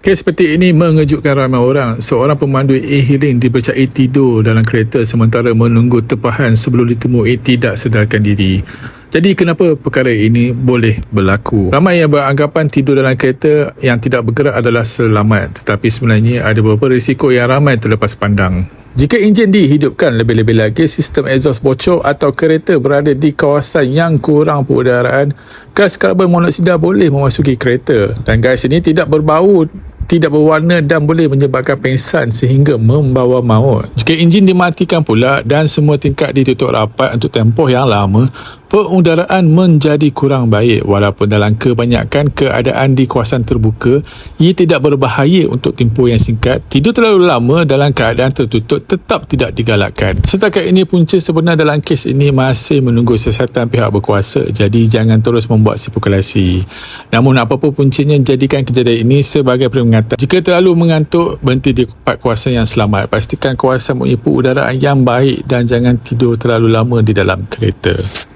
Kes seperti ini mengejutkan ramai orang. Seorang pemandu e-hailing dipercayai tidur dalam kereta sementara menunggu tempahan sebelum ditemui tidak sedarkan diri. Jadi kenapa perkara ini boleh berlaku? Ramai yang beranggapan tidur dalam kereta yang tidak bergerak adalah selamat, tetapi sebenarnya ada beberapa risiko yang ramai terlepas pandang. Jika enjin dihidupkan, lebih-lebih lagi sistem exhaust bocor atau kereta berada di kawasan yang kurang perudaraan, gas karbon monoksida boleh memasuki kereta dan gas ini tidak berbau, tidak berwarna dan boleh menyebabkan pengsan sehingga membawa maut. Jika enjin dimatikan pula dan semua tingkap ditutup rapat untuk tempoh yang lama, pengudaraan menjadi kurang baik. Walaupun dalam kebanyakan keadaan di kawasan terbuka, ia tidak berbahaya untuk tempoh yang singkat. Tidur terlalu lama dalam keadaan tertutup tetap tidak digalakkan. Setakat ini punca sebenar dalam kes ini masih menunggu siasatan pihak berkuasa, jadi jangan terus membuat spekulasi. Namun apapun puncanya, jadikan kejadian ini sebagai peringatan. Jika terlalu mengantuk, berhenti di tempat kawasan yang selamat. Pastikan kawasan mempunyai pengudaraan yang baik dan jangan tidur terlalu lama di dalam kereta.